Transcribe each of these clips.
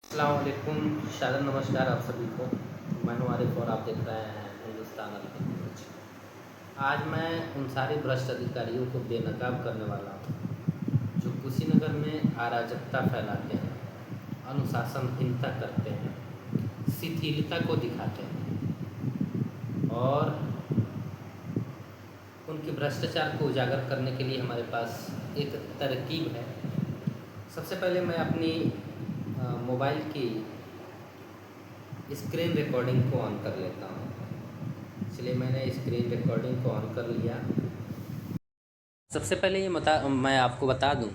अस्सलाम वालेकुम, शादर नमस्कार आप सभी को। मैं हूं आरिफ और आप देख रहे हैं हिंदुस्तान अरबी न्यूज़। आज मैं उन सारे भ्रष्ट अधिकारियों को बेनकाब करने वाला हूं जो कुशीनगर में अराजकता फैलाते हैं, अनुशासनहीनता करते हैं, शिथिलता को दिखाते हैं और उनके भ्रष्टाचार को उजागर करने के लिए हमारे पास एक तरकीब है। सबसे पहले मैं अपनी मोबाइल की स्क्रीन रिकॉर्डिंग को ऑन कर लेता हूँ। इसलिए मैंने स्क्रीन रिकॉर्डिंग को ऑन कर लिया। सबसे पहले मैं आपको बता दूं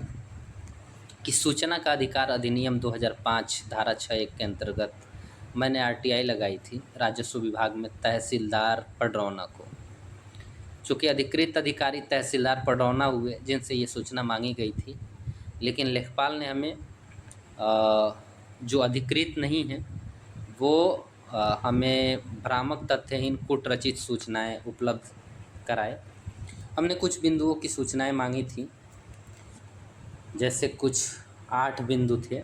कि सूचना का अधिकार अधिनियम 2005 धारा 6(1) के अंतर्गत मैंने आरटीआई लगाई थी राजस्व विभाग में तहसीलदार पडरौना को। चूँकि अधिकृत अधिकारी तहसीलदार पडरौना हुए जिनसे ये सूचना मांगी गई थी, लेकिन लेखपाल ने हमें जो अधिकृत नहीं है वो हमें भ्रामक तथ्यहीन कूटरचित सूचनाएं उपलब्ध कराए। हमने कुछ बिंदुओं की सूचनाएं मांगी थी, जैसे कुछ 8 बिंदु थे।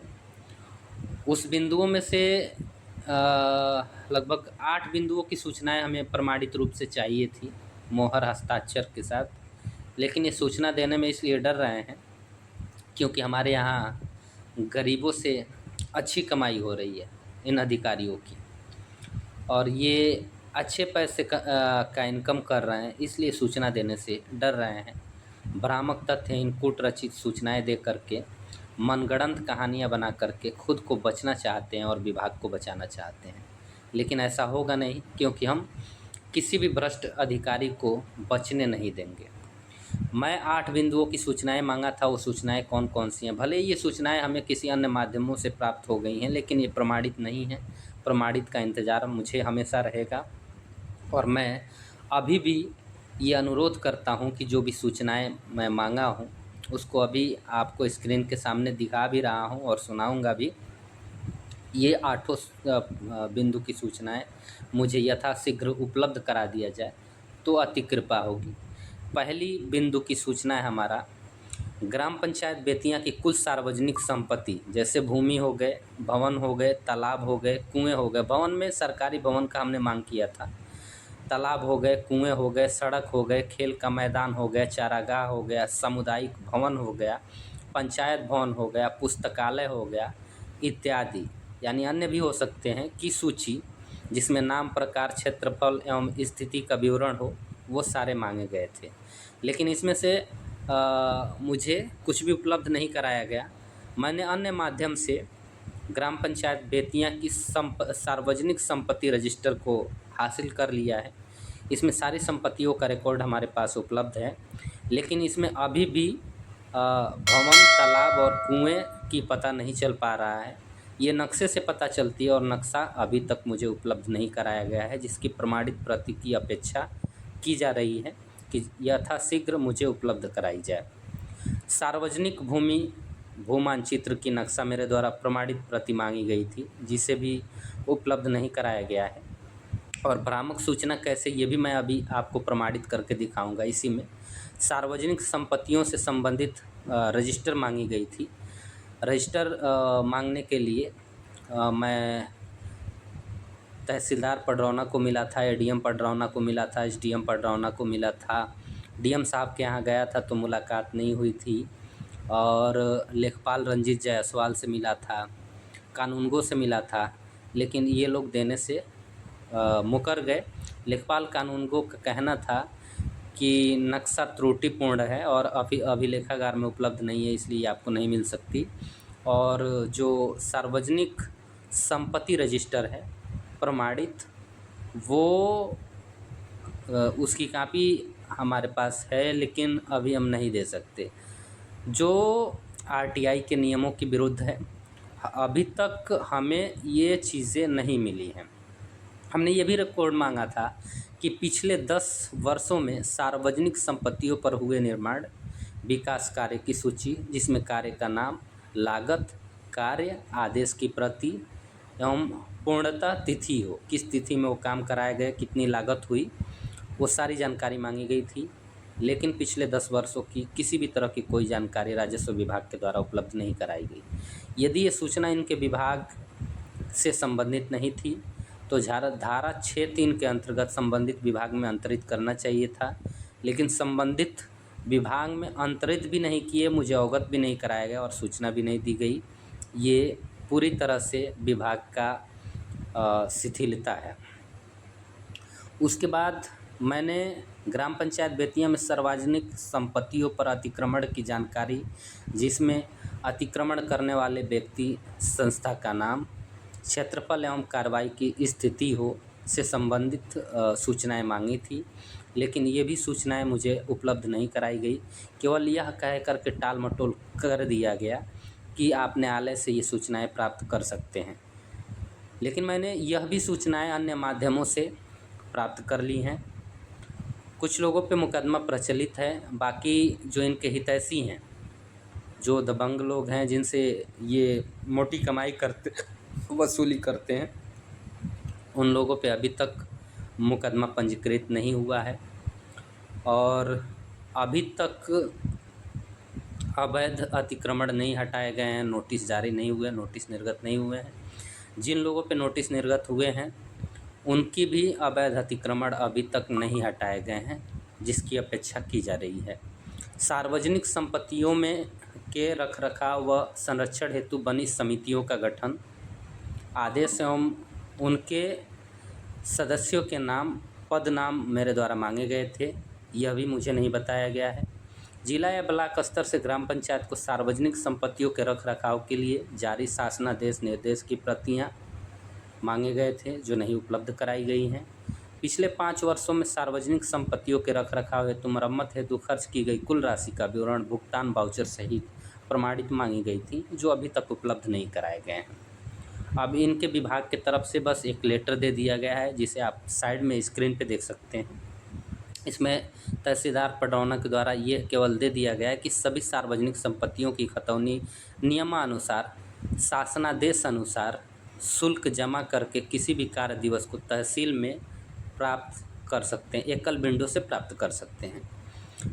उस बिंदुओं में से लगभग 8 बिंदुओं की सूचनाएं हमें प्रमाणित रूप से चाहिए थी, मोहर हस्ताक्षर के साथ। लेकिन ये सूचना देने में इसलिए डर रहे हैं क्योंकि हमारे यहाँ गरीबों से अच्छी कमाई हो रही है इन अधिकारियों की, और ये अच्छे पैसे का इनकम कर रहे हैं, इसलिए सूचना देने से डर रहे हैं। भ्रामक तथ्यहीन कूटरचित सूचनाएं दे करके, मनगढ़ंत कहानियां बना करके खुद को बचना चाहते हैं और विभाग को बचाना चाहते हैं। लेकिन ऐसा होगा नहीं, क्योंकि हम किसी भी भ्रष्ट अधिकारी को बचने नहीं देंगे। मैं 8 बिंदुओं की सूचनाएं मांगा था। वो सूचनाएं कौन कौन सी हैं? भले ही ये सूचनाएं हमें किसी अन्य माध्यमों से प्राप्त हो गई हैं, लेकिन ये प्रमाणित नहीं है। प्रमाणित का इंतज़ार मुझे हमेशा रहेगा और मैं अभी भी ये अनुरोध करता हूं कि जो भी सूचनाएं मैं मांगा हूं उसको अभी आपको स्क्रीन के सामने दिखा भी रहा हूं और सुनाऊंगा भी। ये 8 बिंदु की सूचनाएं मुझे यथाशीघ्र उपलब्ध करा दिया जाए तो अति कृपा होगी। पहली बिंदु की सूचना है हमारा ग्राम पंचायत बेतियां की कुल सार्वजनिक संपत्ति, जैसे भूमि हो गए, भवन हो गए, तालाब हो गए, कुएं हो गए। भवन में सरकारी भवन का हमने मांग किया था। तालाब हो गए, कुएं हो गए, सड़क हो गए, खेल का मैदान हो गया, चारागाह हो गया, सामुदायिक भवन हो गया, पंचायत भवन हो गया, पुस्तकालय हो गया इत्यादि, यानी अन्य भी हो सकते हैं, की सूची जिसमें नाम, प्रकार, क्षेत्रफल एवं स्थिति का विवरण हो, वो सारे मांगे गए थे। लेकिन इसमें से मुझे कुछ भी उपलब्ध नहीं कराया गया। मैंने अन्य माध्यम से ग्राम पंचायत बेतियां की सार्वजनिक संपत्ति रजिस्टर को हासिल कर लिया है। इसमें सारी संपत्तियों का रिकॉर्ड हमारे पास उपलब्ध है, लेकिन इसमें अभी भी भवन, तालाब और कुएं की पता नहीं चल पा रहा है। ये नक्शे से पता चलती है और नक्शा अभी तक मुझे उपलब्ध नहीं कराया गया है, जिसकी प्रमाणित प्रति की अपेक्षा की जा रही है कि यथाशीघ्र मुझे उपलब्ध कराई जाए। सार्वजनिक भूमि भू मानचित्र की नक्शा मेरे द्वारा प्रमाणित प्रति मांगी गई थी, जिसे भी उपलब्ध नहीं कराया गया है। और भ्रामक सूचना कैसे, ये भी मैं अभी आपको प्रमाणित करके दिखाऊंगा। इसी में सार्वजनिक संपत्तियों से संबंधित रजिस्टर मांगी गई थी। रजिस्टर मांगने के लिए मैं तहसीलदार पडरौना को मिला था, एडीएम पडरौना को मिला था, एसडीएम पडरौना को मिला था। डीएम साहब के यहाँ गया था तो मुलाकात नहीं हुई थी। और लेखपाल रंजीत जायसवाल से मिला था, कानूनगो से मिला था, लेकिन ये लोग देने से मुकर गए। लेखपाल कानूनगो का कहना था कि नक्शा त्रुटिपूर्ण है और अभिलेखागार में उपलब्ध नहीं है, इसलिए आपको नहीं मिल सकती। और जो सार्वजनिक संपत्ति रजिस्टर है प्रमाणित, वो उसकी कापी हमारे पास है, लेकिन अभी हम नहीं दे सकते, जो आरटीआई के नियमों के विरुद्ध है। अभी तक हमें ये चीज़ें नहीं मिली हैं। हमने ये भी रिकॉर्ड मांगा था कि पिछले 10 वर्षों में सार्वजनिक संपत्तियों पर हुए निर्माण विकास कार्य की सूची, जिसमें कार्य का नाम, लागत, कार्य, आदेश की प्रति एवं पूर्णता तिथि हो, किस तिथि में वो काम कराए गए, कितनी लागत हुई, वो सारी जानकारी मांगी गई थी। लेकिन पिछले 10 वर्षों की किसी भी तरह की कोई जानकारी राजस्व विभाग के द्वारा उपलब्ध नहीं कराई गई। यदि ये सूचना इनके विभाग से संबंधित नहीं थी, तो धारा 6(3) के अंतर्गत संबंधित विभाग में अंतरित करना चाहिए था, लेकिन संबंधित विभाग में अंतरित भी नहीं किए, मुझे अवगत भी नहीं कराया गया और सूचना भी नहीं दी गई। ये पूरी तरह से विभाग का शिथिलता है। उसके बाद मैंने ग्राम पंचायत बेतिया में सार्वजनिक संपत्तियों पर अतिक्रमण की जानकारी, जिसमें अतिक्रमण करने वाले व्यक्ति, संस्था का नाम, क्षेत्रफल एवं कार्रवाई की स्थिति हो से संबंधित सूचनाएं मांगी थी, लेकिन ये भी सूचनाएं मुझे उपलब्ध नहीं कराई गई। केवल यह कह कर के टाल मटोल कर दिया गया कि आप न्यायालय से ये सूचनाएं प्राप्त कर सकते हैं, लेकिन मैंने यह भी सूचनाएं अन्य माध्यमों से प्राप्त कर ली हैं। कुछ लोगों पे मुकदमा प्रचलित है, बाकी जो इनके हितैषी हैं, जो दबंग लोग हैं, जिनसे ये मोटी कमाई करते वसूली करते हैं, उन लोगों पे अभी तक मुकदमा पंजीकृत नहीं हुआ है और अभी तक अवैध अतिक्रमण नहीं हटाए गए हैं, नोटिस जारी नहीं हुए, नोटिस निर्गत नहीं हुए हैं। जिन लोगों पे नोटिस निर्गत हुए हैं उनकी भी अवैध अतिक्रमण अभी तक नहीं हटाए गए हैं, जिसकी अपेक्षा की जा रही है। सार्वजनिक संपत्तियों में के रखरखाव व संरक्षण हेतु बनी समितियों का गठन, आदेश एवं उनके सदस्यों के नाम, पद नाम मेरे द्वारा मांगे गए थे, यह भी मुझे नहीं बताया गया है। जिला या ब्लॉक स्तर से ग्राम पंचायत को सार्वजनिक संपत्तियों के रखरखाव के लिए जारी शासनादेश निर्देश की प्रतियां मांगे गए थे, जो नहीं उपलब्ध कराई गई हैं। पिछले 5 वर्षों में सार्वजनिक संपत्तियों के रखरखाव हेतु मरम्मत हेतु खर्च की गई कुल राशि का विवरण, भुगतान वाउचर सहित प्रमाणित मांगी गई थी, जो अभी तक उपलब्ध नहीं कराए गए हैं। अब इनके विभाग की तरफ से बस एक लेटर दे दिया गया है, जिसे आप साइड में स्क्रीन पे देख सकते हैं। इसमें तहसीलदार पडरौना के द्वारा ये केवल दे दिया गया है कि सभी सार्वजनिक संपत्तियों की खतौनी नियमानुसार, शासनादेश अनुसार शुल्क जमा करके किसी भी कार्य दिवस को तहसील में प्राप्त कर सकते हैं, एकल विंडो से प्राप्त कर सकते हैं।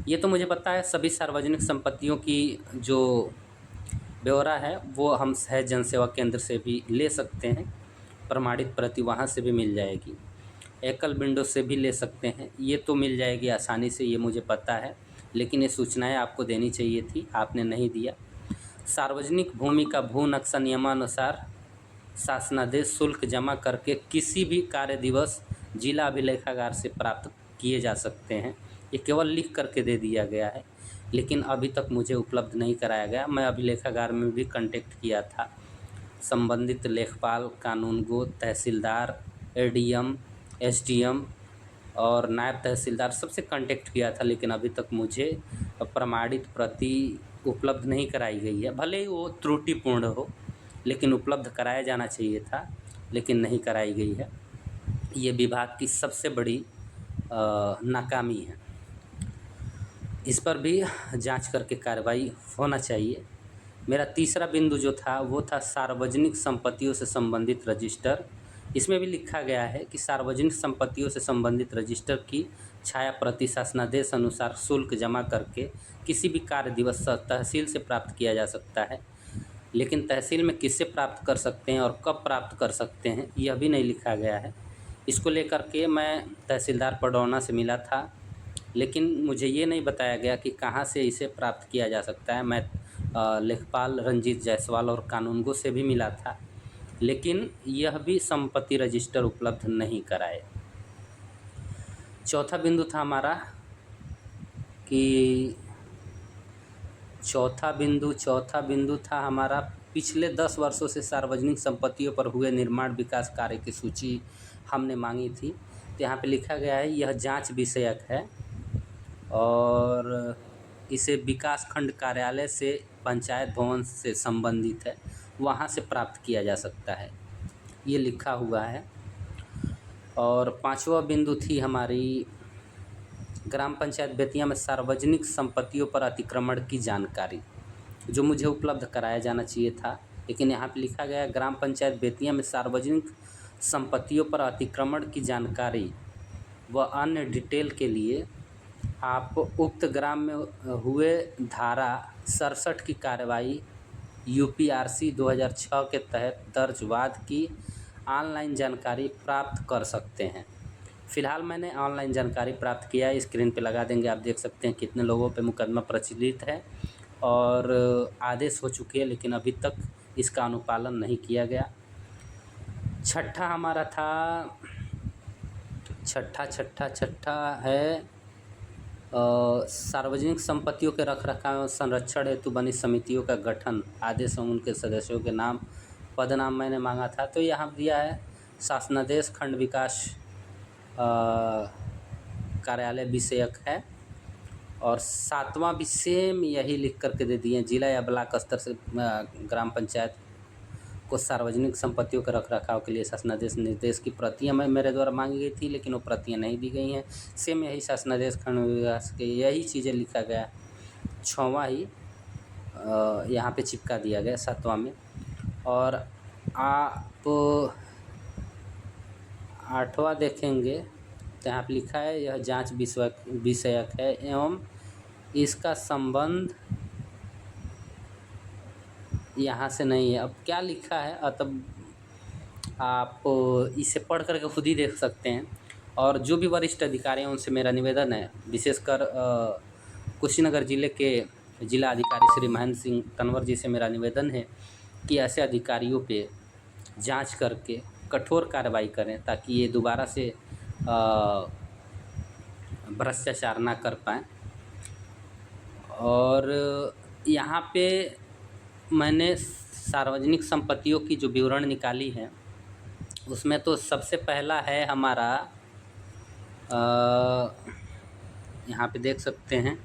ये तो मुझे पता है। सभी सार्वजनिक संपत्तियों की जो ब्यौरा है वो हम सहज जन सेवा केंद्र से भी ले सकते हैं, प्रमाणित प्रति वहाँ से भी मिल जाएगी, एकल विंडो से भी ले सकते हैं, ये तो मिल जाएगी आसानी से, ये मुझे पता है। लेकिन ये सूचनाएं आपको देनी चाहिए थी, आपने नहीं दिया। सार्वजनिक भूमि का भू नक्शा नियमानुसार शासनादेश शुल्क जमा करके किसी भी कार्य दिवस जिला अभिलेखागार से प्राप्त किए जा सकते हैं, ये केवल लिख करके दे दिया गया है, लेकिन अभी तक मुझे उपलब्ध नहीं कराया गया। मैं अभिलेखागार में भी कांटेक्ट किया था, संबंधित लेखपाल, कानूनगो, तहसीलदार, एडीएम, एसडीएम और नायब तहसीलदार सबसे कांटेक्ट किया था, लेकिन अभी तक मुझे प्रमाणित प्रति उपलब्ध नहीं कराई गई है। भले ही वो त्रुटिपूर्ण हो, लेकिन उपलब्ध कराया जाना चाहिए था, लेकिन नहीं कराई गई है। ये विभाग की सबसे बड़ी नाकामी है। इस पर भी जांच करके कार्रवाई होना चाहिए। मेरा तीसरा बिंदु जो था वो था सार्वजनिक संपत्तियों से संबंधित रजिस्टर। इसमें भी लिखा गया है कि सार्वजनिक संपत्तियों से संबंधित रजिस्टर की छाया प्रति शासनादेश अनुसार शुल्क जमा करके किसी भी कार्य दिवस तहसील से प्राप्त किया जा सकता है, लेकिन तहसील में किससे प्राप्त कर सकते हैं और कब प्राप्त कर सकते हैं यह भी नहीं लिखा गया है। इसको लेकर के मैं तहसीलदार पडरौना से मिला था, लेकिन मुझे ये नहीं बताया गया कि कहाँ से इसे प्राप्त किया जा सकता है। मैं लेखपाल रंजीत जायसवाल और कानूनगो से भी मिला था, लेकिन यह भी संपत्ति रजिस्टर उपलब्ध नहीं कराए। चौथा बिंदु था हमारा कि चौथा बिंदु था हमारा पिछले 10 वर्षों से सार्वजनिक संपत्तियों पर हुए निर्माण विकास कार्य की सूची हमने मांगी थी। तो यहाँ पे लिखा गया है यह जांच विषयक है और इसे विकास खंड कार्यालय से पंचायत भवन से संबंधित है, वहाँ से प्राप्त किया जा सकता है, ये लिखा हुआ है। और पांचवा बिंदु थी हमारी ग्राम पंचायत बेतिया में सार्वजनिक संपत्तियों पर अतिक्रमण की जानकारी, जो मुझे उपलब्ध कराया जाना चाहिए था, लेकिन यहाँ पे लिखा गया ग्राम पंचायत बेतिया में सार्वजनिक संपत्तियों पर अतिक्रमण की जानकारी व अन्य डिटेल के लिए आप उक्त ग्राम में हुए धारा 67 की कार्रवाई यूपीआरसी 2006 के तहत दर्ज वाद की ऑनलाइन जानकारी प्राप्त कर सकते हैं। फ़िलहाल मैंने ऑनलाइन जानकारी प्राप्त किया है, स्क्रीन पे लगा देंगे, आप देख सकते हैं कितने लोगों पे मुकदमा प्रचलित है और आदेश हो चुके हैं, लेकिन अभी तक इसका अनुपालन नहीं किया गया। छठा हमारा था छठा है सार्वजनिक संपत्तियों के रखरखाव एवं संरक्षण हेतु बनी समितियों का गठन, आदेश एवं उनके सदस्यों के नाम, पदनाम मैंने मांगा था। तो यहाँ दिया है शासनादेश खंड विकास कार्यालय विषयक है, और 7वां भी सेम यही लिख करके दे दिए, जिला या ब्लॉक स्तर से ग्राम पंचायत को सार्वजनिक संपत्तियों के रखरखाव के लिए शासनादेश निर्देश की प्रतियां मेरे द्वारा मांगी गई थी, लेकिन वो प्रतियां नहीं दी गई हैं। सेम यही शासनादेश खंड विकास के यही चीज़ें लिखा गया। 6वां ही यहाँ पे चिपका दिया गया 7वां में। और आप 8वां देखेंगे तो यहाँ पे लिखा है यह जांच विषयक है एवं इसका संबंध यहाँ से नहीं है। अब क्या लिखा है तब आप इसे पढ़ करके खुद ही देख सकते हैं। और जो भी वरिष्ठ अधिकारी हैं उनसे मेरा निवेदन है, विशेषकर कुशीनगर ज़िले के जिला अधिकारी श्री महेंद्र सिंह तंवर जी से मेरा निवेदन है कि ऐसे अधिकारियों पे जांच करके कठोर कार्रवाई करें, ताकि ये दोबारा से भ्रष्टाचार ना कर पाएँ। और यहाँ पे मैंने सार्वजनिक संपत्तियों की जो विवरण निकाली है, उसमें तो सबसे पहला है हमारा यहाँ पे देख सकते हैं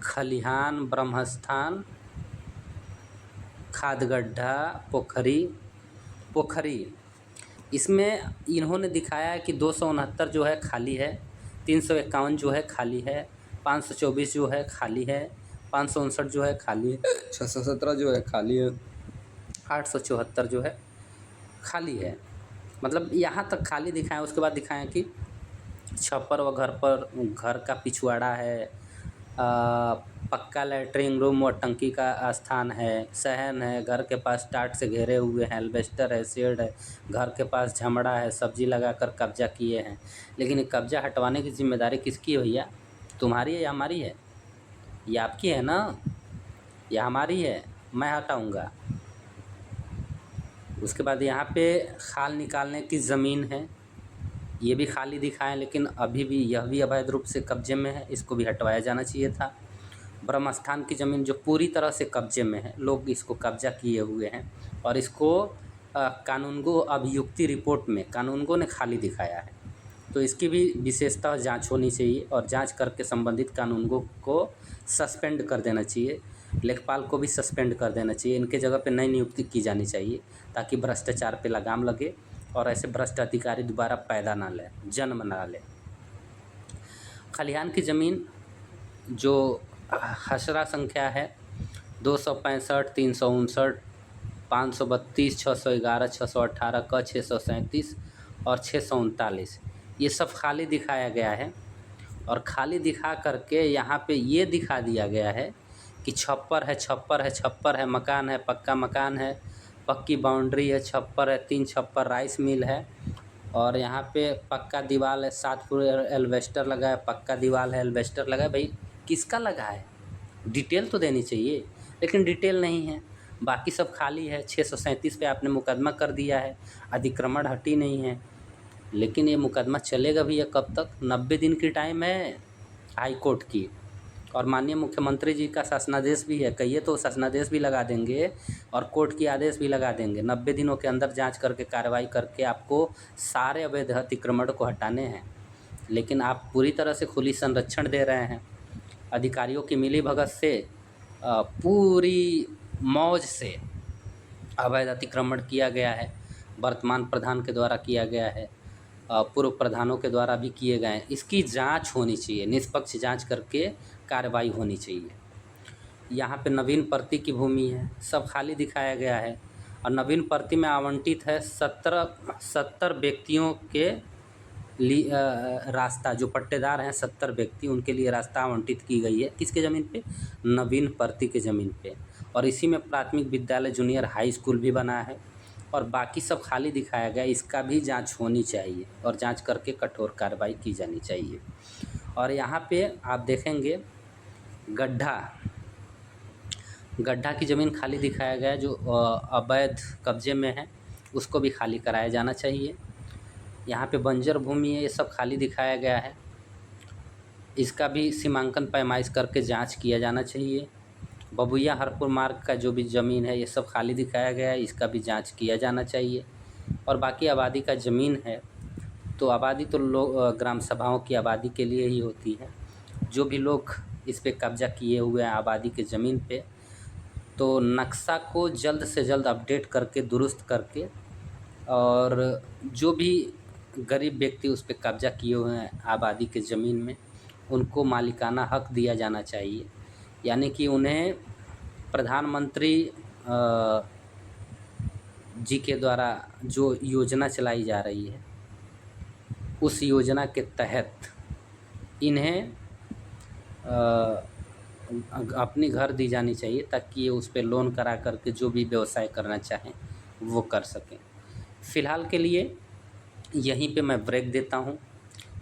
खलिहान, ब्रह्मस्थान, खादगड्ढा, पोखरी। इसमें इन्होंने दिखाया है कि 269 जो है खाली है, 351 जो है खाली है, 524 जो है खाली है, 559 जो है खाली है, 617 जो है खाली है, 874 जो है खाली है। मतलब यहाँ तक खाली दिखाएं। उसके बाद दिखाएं कि छप्पर व घर का पिछवाड़ा है, पक्का लैट्रिन रूम व टंकी का स्थान है, सहन है, घर के पास टाट से घेरे हुए हैं, एल्वेस्टर है, शेड है, घर के पास झमड़ा है, सब्जी लगाकर कब्जा किए हैं। लेकिन ये कब्जा हटवाने की जिम्मेदारी किसकी है भैया? तुम्हारी है या हमारी है? ये आपकी है ना, या हमारी है? मैं हटाऊँगा। उसके बाद यहाँ पे खाल निकालने की ज़मीन है, ये भी खाली दिखाएं, लेकिन अभी भी यह भी अवैध रूप से कब्जे में है, इसको भी हटवाया जाना चाहिए था। ब्रह्मस्थान की ज़मीन जो पूरी तरह से कब्जे में है, लोग इसको कब्जा किए हुए हैं और इसको कानूनगो अभियुक्ति रिपोर्ट में कानूनगो ने खाली दिखाया है। तो इसकी भी विशेषतः जांच होनी चाहिए और जांच करके संबंधित कानूनगो को सस्पेंड कर देना चाहिए, लेखपाल को भी सस्पेंड कर देना चाहिए। इनके जगह पे नई नियुक्ति की जानी चाहिए, ताकि भ्रष्टाचार पे लगाम लगे और ऐसे भ्रष्ट अधिकारी दोबारा पैदा ना लें, जन्म ना लें। खलिहान की ज़मीन जो खसरा संख्या है 265, 359, 532, 611, 618 क 637 और 639, ये सब खाली दिखाया गया है। और खाली दिखा करके यहाँ पे ये दिखा दिया गया है कि छप्पर है, मकान है, पक्का मकान है, पक्की बाउंड्री है, छप्पर है, 3 छप्पर राइस मिल है, और यहाँ पे पक्का दीवार है, 7 फुट एल्वेस्टर लगा है, पक्का दीवार है, एल्वेस्टर लगा है। भाई किसका लगा है? डिटेल तो देनी चाहिए, लेकिन डिटेल नहीं है। बाकी सब खाली है। 637 पे आपने मुकदमा कर दिया है, अतिक्रमण हटी नहीं है, लेकिन ये मुकदमा चलेगा भी या कब तक? 90 दिन की टाइम है हाई कोर्ट की, और माननीय मुख्यमंत्री जी का शासनादेश भी है। कहिए तो शासनादेश भी लगा देंगे और कोर्ट की आदेश भी लगा देंगे। 90 दिनों के अंदर जांच करके कार्रवाई करके आपको सारे अवैध अतिक्रमण को हटाने हैं, लेकिन आप पूरी तरह से खुली संरक्षण दे रहे हैं। अधिकारियों की मिलीभगत से पूरी मौज से अवैध अतिक्रमण किया गया है। वर्तमान प्रधान के द्वारा किया गया है, पूर्व प्रधानों के द्वारा भी किए गए हैं। इसकी जांच होनी चाहिए, निष्पक्ष जांच करके कार्रवाई होनी चाहिए। यहाँ पे नवीन पर्ती की भूमि है, सब खाली दिखाया गया है, और नवीन पर्ती में आवंटित है 70 व्यक्तियों के लिए रास्ता, जो पट्टेदार हैं 70 व्यक्ति, उनके लिए रास्ता आवंटित की गई है। किसके ज़मीन पे? नवीन पर्ती के ज़मीन पे। और इसी में प्राथमिक विद्यालय जूनियर हाई स्कूल भी बना है और बाकी सब खाली दिखाया गया। इसका भी जांच होनी चाहिए और जांच करके कठोर कार्रवाई की जानी चाहिए। और यहाँ पे आप देखेंगे गड्ढा की ज़मीन खाली दिखाया गया है जो अवैध कब्जे में है, उसको भी खाली कराया जाना चाहिए। यहाँ पे बंजर भूमि है, ये सब खाली दिखाया गया है, इसका भी सीमांकन पैमाइश करके जांच किया जाना चाहिए। बबुइया हरपुर मार्ग का जो भी ज़मीन है ये सब खाली दिखाया गया है, इसका भी जांच किया जाना चाहिए। और बाकी आबादी का ज़मीन है तो आबादी तो लोग ग्राम सभाओं की आबादी के लिए ही होती है। जो भी लोग इस पे कब्जा किए हुए हैं आबादी के ज़मीन पे, तो नक्शा को जल्द से जल्द अपडेट करके दुरुस्त करके और जो भी गरीब व्यक्ति उस पे कब्जा किए हुए हैं आबादी के ज़मीन में, उनको मालिकाना हक दिया जाना चाहिए। यानी कि उन्हें प्रधानमंत्री जी के द्वारा जो योजना चलाई जा रही है उस योजना के तहत इन्हें अपनी घर दी जानी चाहिए ताकि ये उस पे लोन करा करके जो भी व्यवसाय करना चाहें वो कर सकें। फ़िलहाल के लिए यहीं पे मैं ब्रेक देता हूँ,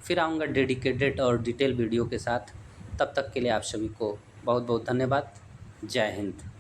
फिर आऊँगा डेडिकेटेड और डिटेल वीडियो के साथ। तब तक के लिए आप सभी को बहुत बहुत धन्यवाद। जय हिंद।